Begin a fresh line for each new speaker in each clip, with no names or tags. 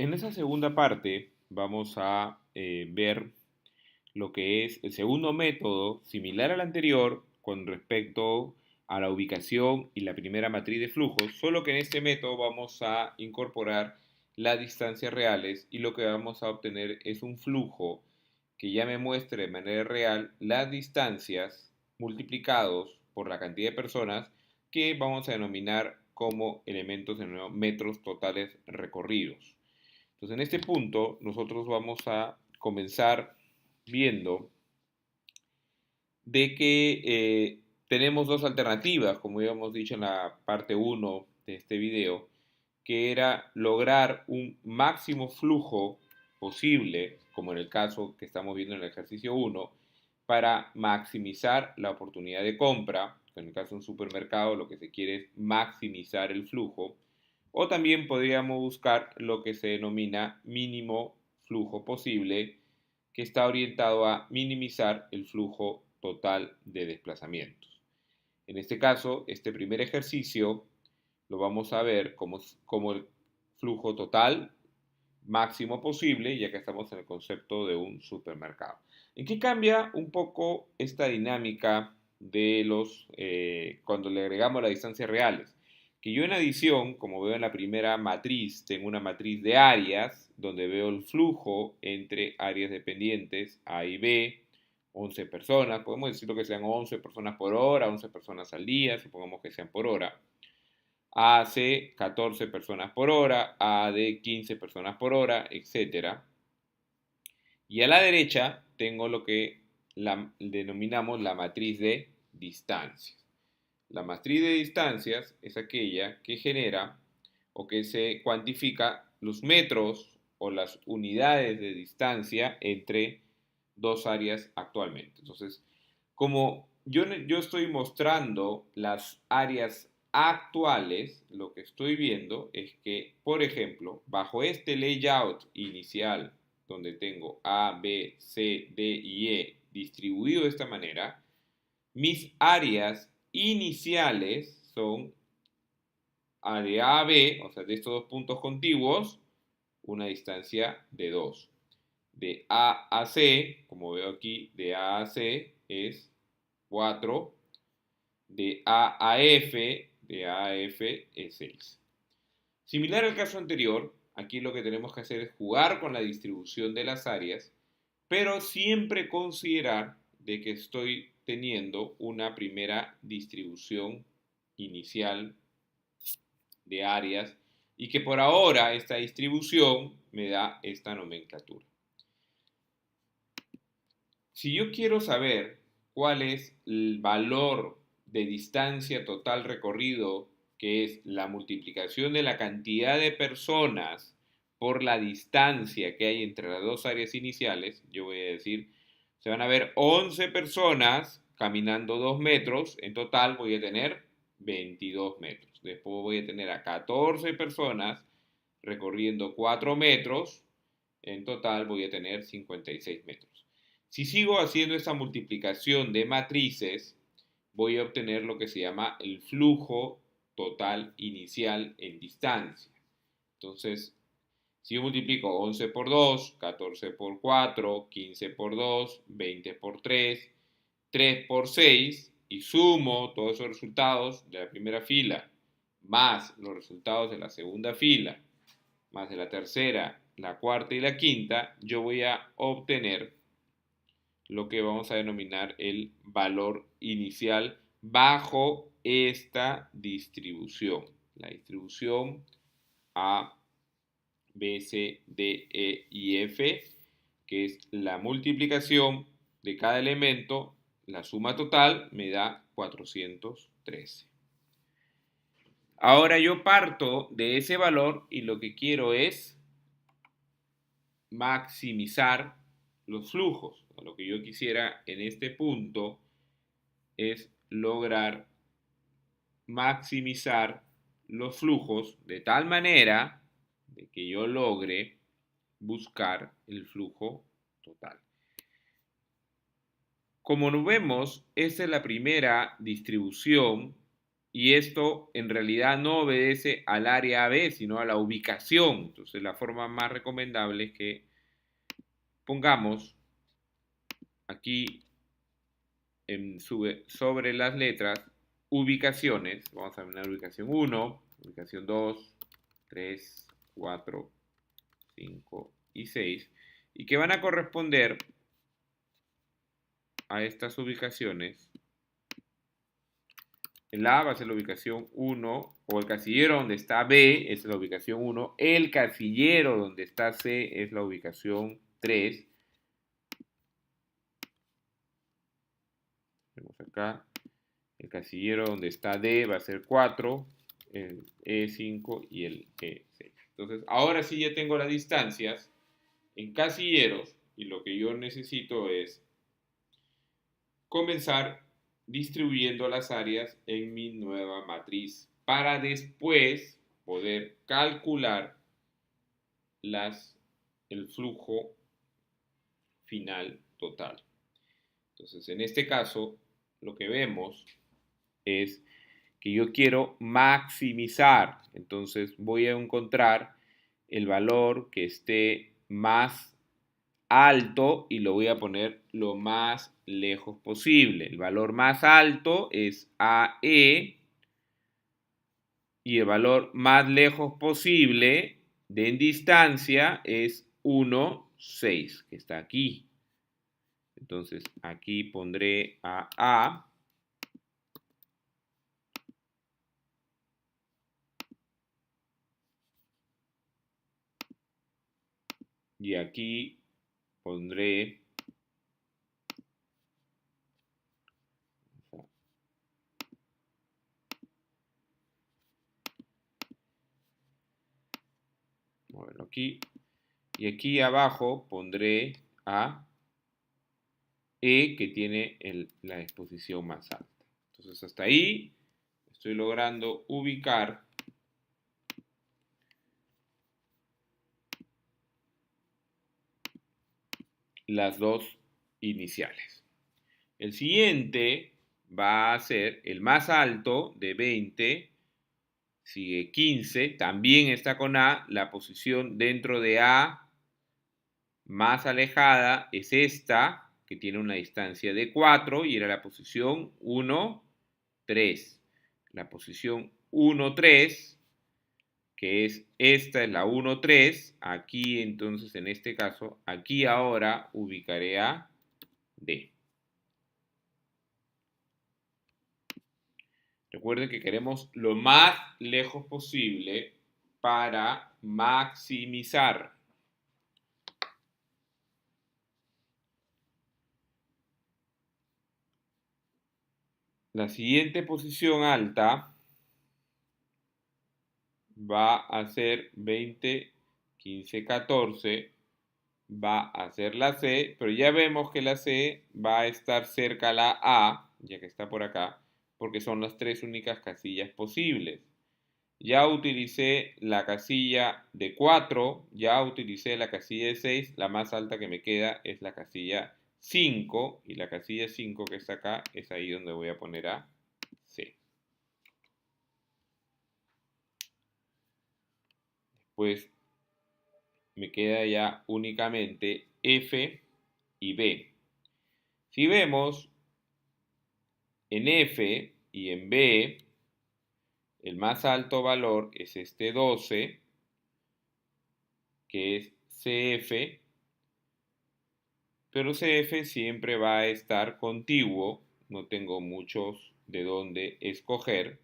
En esa segunda parte vamos a ver lo que es el segundo método, similar al anterior, con respecto a la ubicación y la primera matriz de flujos, solo que en este método vamos a incorporar las distancias reales y lo que vamos a obtener es un flujo que ya me muestre de manera real las distancias multiplicados por la cantidad de personas que vamos a denominar como elementos de metros totales recorridos. Entonces, en este punto, nosotros vamos a comenzar viendo de que tenemos dos alternativas, como habíamos dicho en la parte uno de este video, que era lograr un máximo flujo posible, como en el caso que estamos viendo en el ejercicio uno, para maximizar la oportunidad de compra. En el caso de un supermercado, lo que se quiere es maximizar el flujo. O también podríamos buscar lo que se denomina mínimo flujo posible, que está orientado a minimizar el flujo total de desplazamientos. En este caso, este primer ejercicio lo vamos a ver como el flujo total máximo posible, ya que estamos en el concepto de un supermercado. ¿En qué cambia un poco esta dinámica de cuando le agregamos las distancias reales? Que yo en adición, como veo en la primera matriz, tengo una matriz de áreas, donde veo el flujo entre áreas dependientes A y B, 11 personas, podemos decirlo que sean 11 personas por hora, 11 personas al día, supongamos que sean por hora. AC 14 personas por hora, AD 15 personas por hora, etc. Y a la derecha tengo lo que denominamos la matriz de distancias. La matriz de distancias es aquella que genera o que se cuantifica los metros o las unidades de distancia entre dos áreas actualmente. Entonces, como yo estoy mostrando las áreas actuales, lo que estoy viendo es que, por ejemplo, bajo este layout inicial, donde tengo A, B, C, D y E distribuido de esta manera, mis áreas iniciales son A de A a B, o sea, de estos dos puntos contiguos, una distancia de 2. De A a C, como veo aquí, de A a C es 4. De A a F, de A a F es 6. Similar al caso anterior, aquí lo que tenemos que hacer es jugar con la distribución de las áreas, pero siempre considerar de que estoy teniendo una primera distribución inicial de áreas y que por ahora esta distribución me da esta nomenclatura. Si yo quiero saber cuál es el valor de distancia total recorrido, que es la multiplicación de la cantidad de personas por la distancia que hay entre las dos áreas iniciales, yo voy a decir, se van a ver 11 personas caminando 2 metros, en total voy a tener 22 metros. Después voy a tener a 14 personas recorriendo 4 metros, en total voy a tener 56 metros. Si sigo haciendo esta multiplicación de matrices, voy a obtener lo que se llama el flujo total inicial en distancia. Entonces, si yo multiplico 11 por 2, 14 por 4, 15 por 2, 20 por 3, 3 por 6 y sumo todos esos resultados de la primera fila más los resultados de la segunda fila más de la tercera, la cuarta y la quinta, yo voy a obtener lo que vamos a denominar el valor inicial bajo esta distribución. La distribución A, B, C, D, E y F, que es la multiplicación de cada elemento, la suma total me da 413. Ahora yo parto de ese valor y lo que quiero es maximizar los flujos. Lo que yo quisiera en este punto es lograr maximizar los flujos de tal manera de que yo logre buscar el flujo total. Como nos vemos, esta es la primera distribución y esto en realidad no obedece al área B, sino a la ubicación. Entonces la forma más recomendable es que pongamos aquí sobre las letras ubicaciones. Vamos a poner ubicación 1, ubicación 2, 3, 4, 5 y 6, y que van a corresponder a estas ubicaciones. El A va a ser la ubicación 1, o el casillero donde está B es la ubicación 1, el casillero donde está C es la ubicación 3. Vemos acá, el casillero donde está D va a ser 4, el E5 y el E6. Entonces, ahora sí ya tengo las distancias en casilleros, y lo que yo necesito es comenzar distribuyendo las áreas en mi nueva matriz para después poder calcular el flujo final total. Entonces, en este caso, lo que vemos es que yo quiero maximizar. Entonces, voy a encontrar el valor que esté más alto y lo voy a poner lo más lejos posible. El valor más alto es AE y el valor más lejos posible en distancia es 1, 6, que está aquí. Entonces aquí pondré a A. Y aquí pondré bueno, aquí, y aquí abajo pondré a E, que tiene la exposición más alta. Entonces hasta ahí estoy logrando ubicar las dos iniciales. El siguiente va a ser el más alto de 20, sigue 15, también está con A, la posición dentro de A más alejada es esta, que tiene una distancia de 4 y era la posición 1, 3. La posición 1, 3, que es esta, es la 1, 3. Aquí entonces, en este caso, aquí ahora ubicaré a D. Recuerden que queremos lo más lejos posible para maximizar. La siguiente posición alta va a ser 20, 15, 14. Va a ser la C, pero ya vemos que la C va a estar cerca a la A, ya que está por acá, porque son las tres únicas casillas posibles. Ya utilicé la casilla de 4, ya utilicé la casilla de 6, la más alta que me queda es la casilla 5, y la casilla 5 que está acá es ahí donde voy a poner a C. Pues me queda ya únicamente F y B. Si vemos en F y en B, el más alto valor es este 12, que es CF, pero CF siempre va a estar contiguo, no tengo muchos de dónde escoger.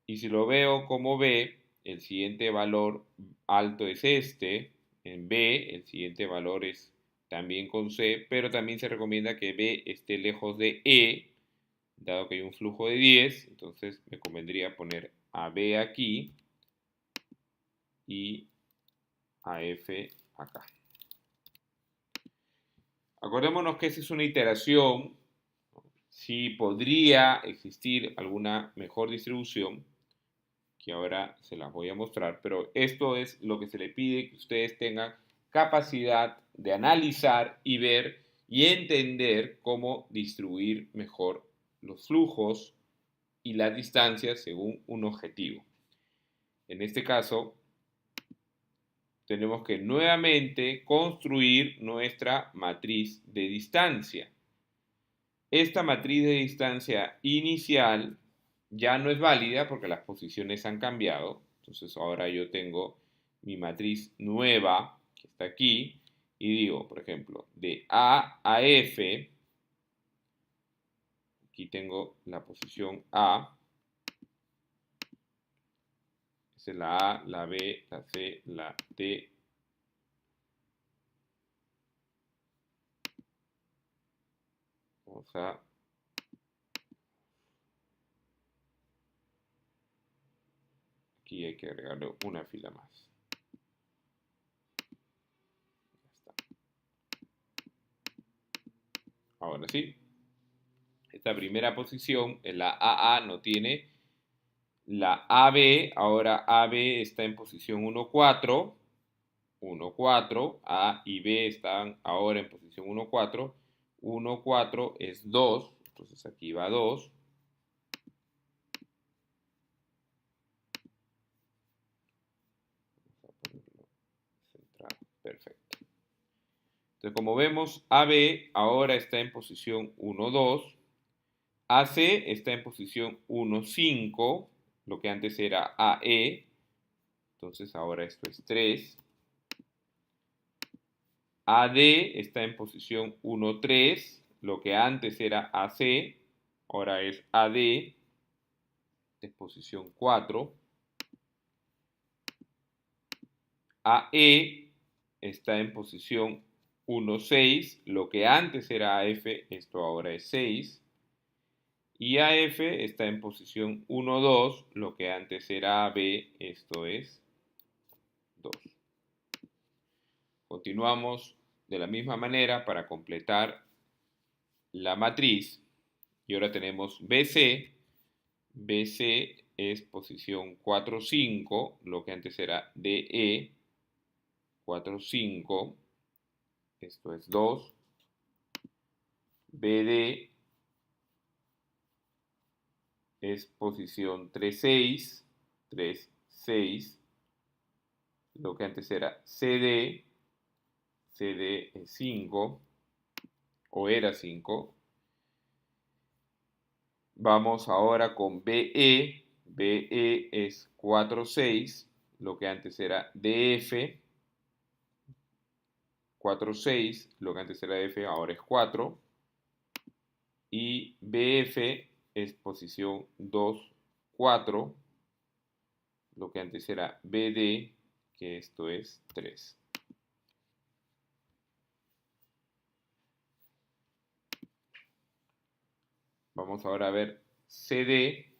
Y si lo veo como B, el siguiente valor alto es este. En B, el siguiente valor es también con C, pero también se recomienda que B esté lejos de E, dado que hay un flujo de 10, entonces me convendría poner a B aquí y a F acá. Acordémonos que esa es una iteración, si podría existir alguna mejor distribución, que ahora se las voy a mostrar, pero esto es lo que se le pide, que ustedes tengan capacidad de analizar y ver y entender cómo distribuir mejor los flujos y las distancias según un objetivo. En este caso, tenemos que nuevamente construir nuestra matriz de distancia. Esta matriz de distancia inicial ya no es válida porque las posiciones han cambiado. Entonces ahora yo tengo mi matriz nueva que está aquí y digo, por ejemplo, de A a F, aquí tengo la posición A, esa es la A, la B, la C, la D. Vamos a aquí hay que agregarle una fila más. Ya está. Ahora sí, esta primera posición, la AA no tiene la AB, ahora AB está en posición 1, 4, 1, 4, A y B están ahora en posición 1, 4, 1, 4 es 2, entonces aquí va 2. Vamos a ponerlo centrado, perfecto. Entonces como vemos, AB ahora está en posición 1, 2, AC está en posición 1, 5, lo que antes era AE, entonces ahora esto es 3. AD está en posición 1, 3, lo que antes era AC, ahora es AD, en posición 4. AE está en posición 1, 6, lo que antes era AF, esto ahora es 6. Y AF está en posición 1, 2, lo que antes era AB, esto es 2. Continuamos de la misma manera para completar la matriz. Y ahora tenemos BC. BC es posición 4, 5, lo que antes era DE. 4, 5, esto es 2. BD es posición 3, 6, 3, 6, lo que antes era CD. CD es 5, o era 5. Vamos ahora con BE. BE es 4, 6, lo que antes era DF. 4, 6, lo que antes era F, ahora es 4. Y BF es posición 2, 4, lo que antes era BD, que esto es 3. Vamos ahora a ver CD.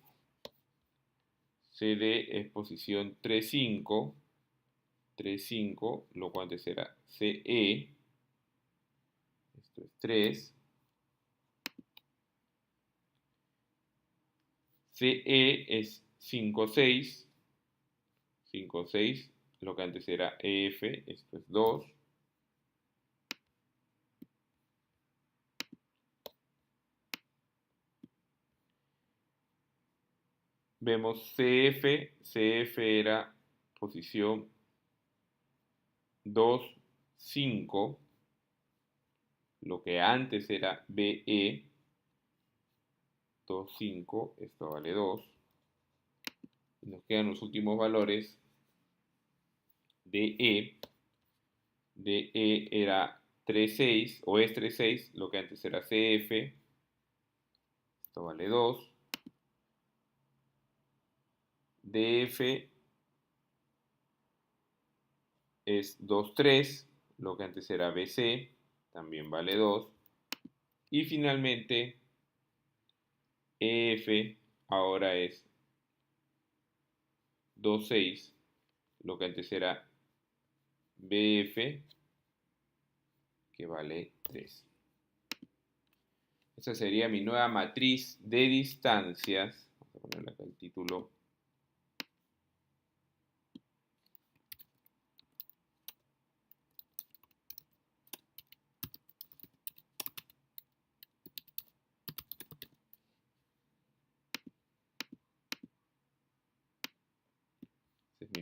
CD es posición 3, 5. 3, 5, lo cual antes era CE. Esto es 3. CE es 5, 6. 5, 6, lo que antes era EF. Esto es 2. Vemos CF. CF era posición 2, 5, lo que antes era BE, 2, 5, esto vale 2. Y nos quedan los últimos valores de E. De E era 3, 6, o es 3, 6, lo que antes era CF, esto vale 2. DF es 2, 3, lo que antes era BC, también vale 2. Y finalmente, EF ahora es 2, 6, lo que antes era BF, que vale 3. Esa sería mi nueva matriz de distancias. Vamos a ponerle acá el título.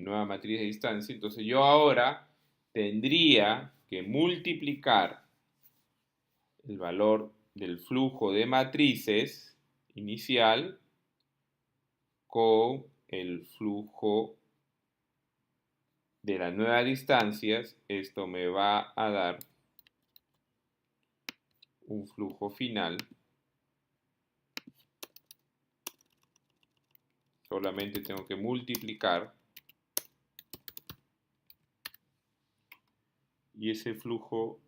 nueva matriz de distancia. Entonces yo ahora tendría que multiplicar el valor del flujo de matrices inicial con el flujo de las nuevas distancias. Esto me va a dar un flujo final. Solamente tengo que multiplicar y ese flujo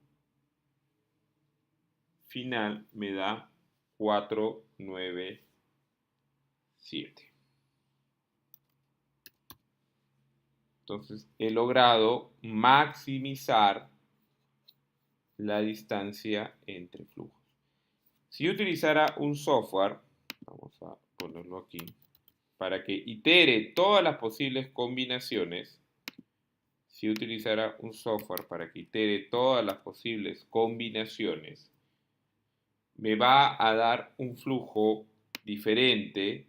final me da 497. Entonces he logrado maximizar la distancia entre flujos. Si yo utilizara un software, vamos a ponerlo aquí, para que itere todas las posibles combinaciones, si utilizara un software para que itere todas las posibles combinaciones, me va a dar un flujo diferente.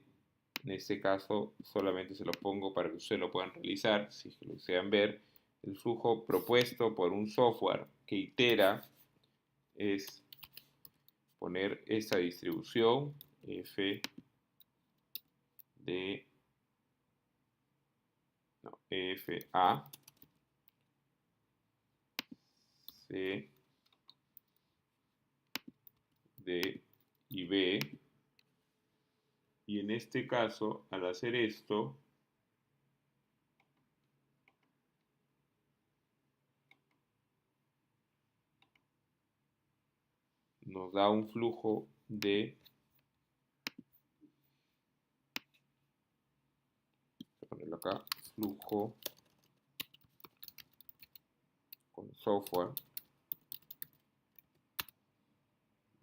En este caso solamente se lo pongo para que ustedes lo puedan realizar, si lo desean ver. El flujo propuesto por un software que itera es poner esta distribución f de fa c d y b, y en este caso al hacer esto nos da un flujo de, voy a ponerlo acá, flujo con software.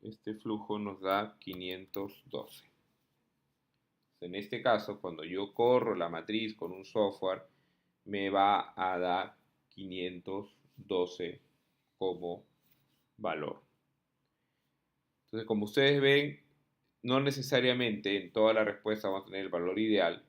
Este flujo nos da 512. En este caso, cuando yo corro la matriz con un software, me va a dar 512 como valor. Entonces, como ustedes ven, no necesariamente en toda la respuesta vamos a tener el valor ideal,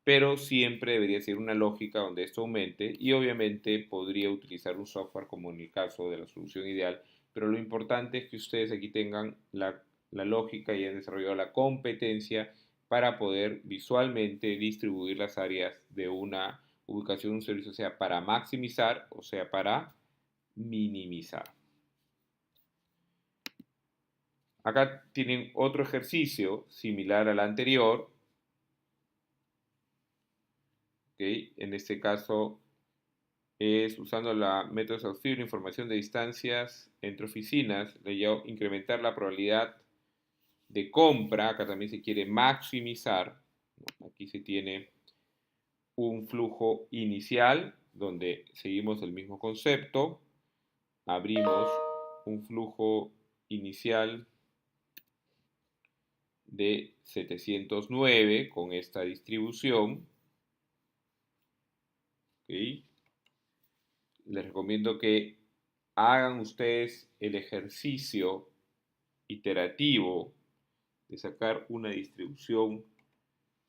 pero siempre debería ser una lógica donde esto aumente, y obviamente podría utilizar un software como en el caso de la solución ideal, pero lo importante es que ustedes aquí tengan la lógica y hayan desarrollado la competencia para poder visualmente distribuir las áreas de una ubicación de un servicio, sea para maximizar o sea para minimizar. Acá tienen otro ejercicio similar al anterior. ¿Okay? En este caso es usando la método exhaustivo de información de distancias entre oficinas, incrementar la probabilidad de compra. Acá también se quiere maximizar. Aquí se tiene un flujo inicial donde seguimos el mismo concepto. Abrimos un flujo inicial de 709 con esta distribución. ¿Okay? Les recomiendo que hagan ustedes el ejercicio iterativo de sacar una distribución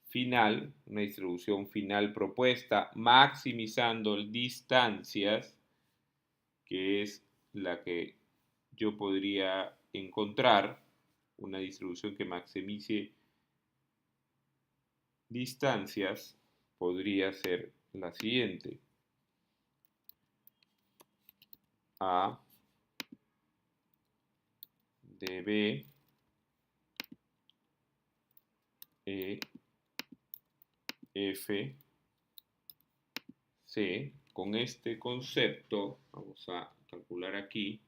final propuesta, maximizando distancias, que es la que yo podría encontrar. Una distribución que maximice distancias podría ser la siguiente: A de B, E, F, C. Con este concepto vamos a calcular aquí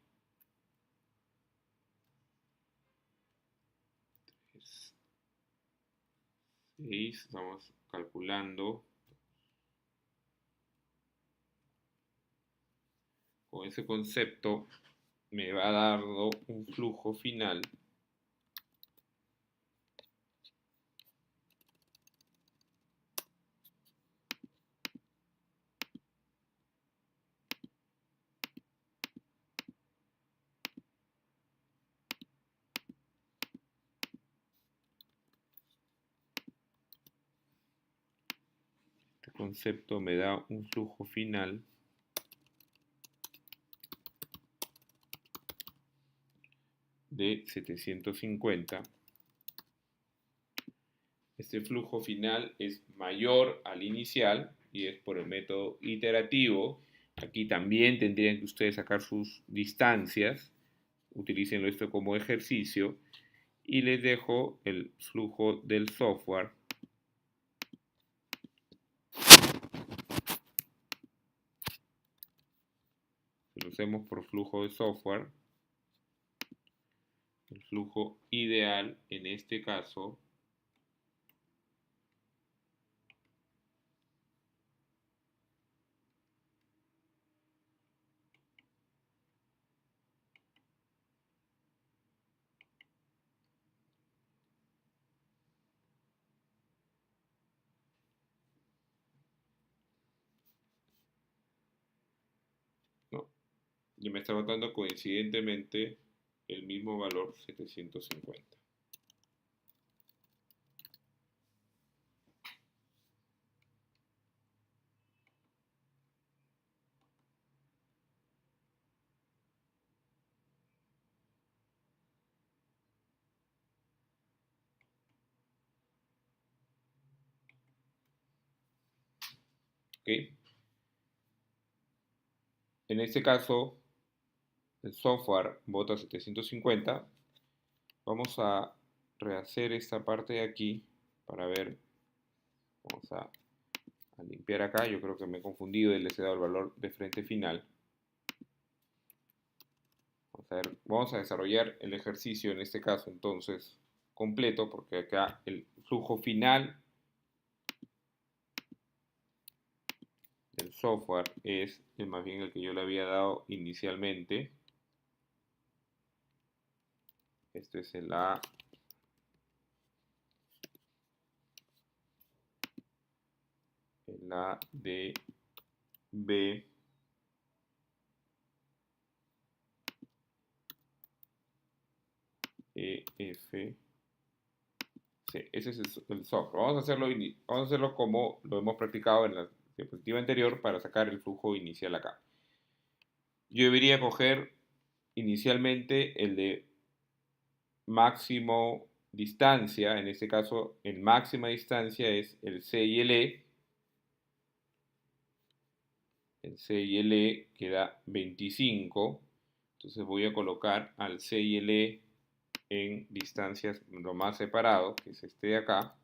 6, estamos calculando con ese concepto, me va a dar un flujo final concepto me da un flujo final de 750. Este flujo final es mayor al inicial y es por el método iterativo. Aquí también tendrían que ustedes sacar sus distancias. Utilícenlo esto como ejercicio. Y les dejo el flujo del software. Lo hacemos por flujo de software. El flujo ideal en este caso ¿no? Y me está dando coincidentemente el mismo valor 750. ¿Ok? En este caso, el software bota 750. Vamos a rehacer esta parte de aquí para ver. Vamos a limpiar acá. Yo creo que me he confundido y les he dado el valor de frente final. Vamos a desarrollar el ejercicio en este caso entonces completo, porque acá el flujo final del software es más bien el que yo le había dado inicialmente. Este es el A. El A de B. E, F, C. Ese es el software. Vamos a hacerlo como lo hemos practicado en la diapositiva anterior para sacar el flujo inicial acá. Yo debería coger inicialmente el de máximo distancia. En este caso, en máxima distancia es el C y el E. El C y el E queda 25. Entonces voy a colocar al C y el E en distancias lo más separado, que es este de acá.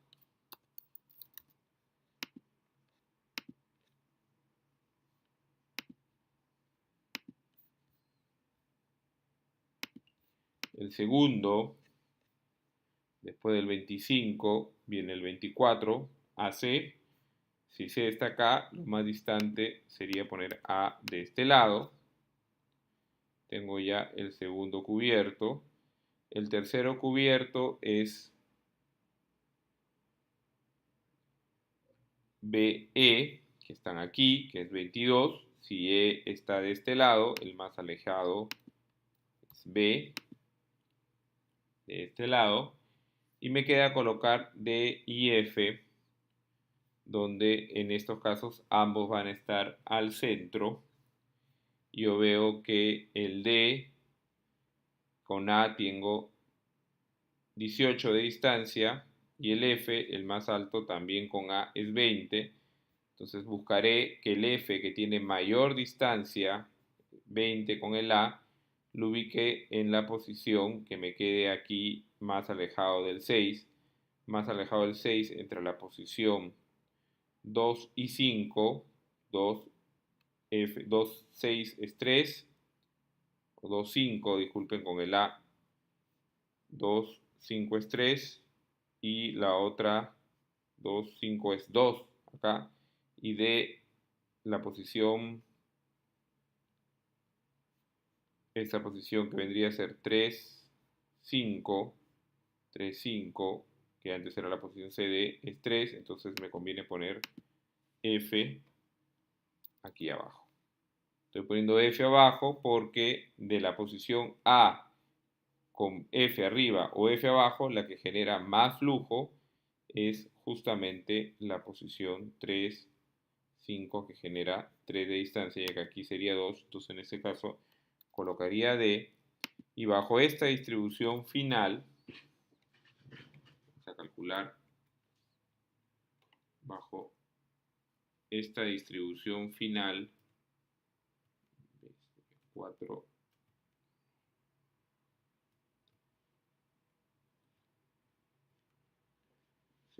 El segundo, después del 25, viene el 24, AC. Si C está acá, lo más distante sería poner A de este lado. Tengo ya el segundo cubierto. El tercero cubierto es BE, que están aquí, que es 22. Si E está de este lado, el más alejado es B, de este lado. Y me queda colocar D y F, donde en estos casos ambos van a estar al centro. Yo veo que el D con A tengo 18 de distancia y el F, el más alto, también con A es 20. Entonces buscaré que el F, que tiene mayor distancia, 20 con el A, lo ubique en la posición que me quede aquí más alejado del 6. Más alejado del 6 entre la posición 2 y 5. 2, F, 2, 6 es 3. O 2, 5, disculpen, con el A. 2, 5 es 3. Y la otra 2, 5 es 2 acá. Y de la posición, esta posición que vendría a ser 3, 5, 3, 5, que antes era la posición CD, es 3, entonces me conviene poner F aquí abajo. Estoy poniendo F abajo porque de la posición A con F arriba o F abajo, la que genera más flujo es justamente la posición 3, 5 que genera 3 de distancia, ya que aquí sería 2. Entonces en este caso colocaría D y bajo esta distribución final, vamos a calcular bajo esta distribución final, 4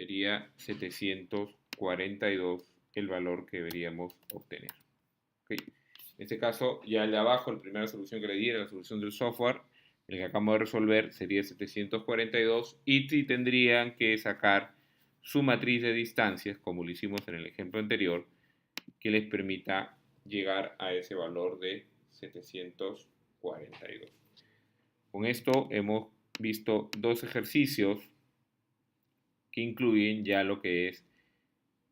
sería 742 el valor que deberíamos obtener. ¿Okay? En este caso, ya el de abajo, la primera solución que le di era la solución del software, el que acabamos de resolver sería 742 y tendrían que sacar su matriz de distancias, como lo hicimos en el ejemplo anterior, que les permita llegar a ese valor de 742. Con esto hemos visto dos ejercicios que incluyen ya lo que es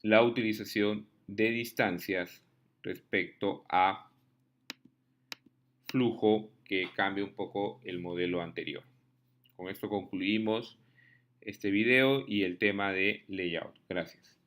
la utilización de distancias respecto a flujo, que cambia un poco el modelo anterior. Con esto concluimos este video y el tema de layout. Gracias.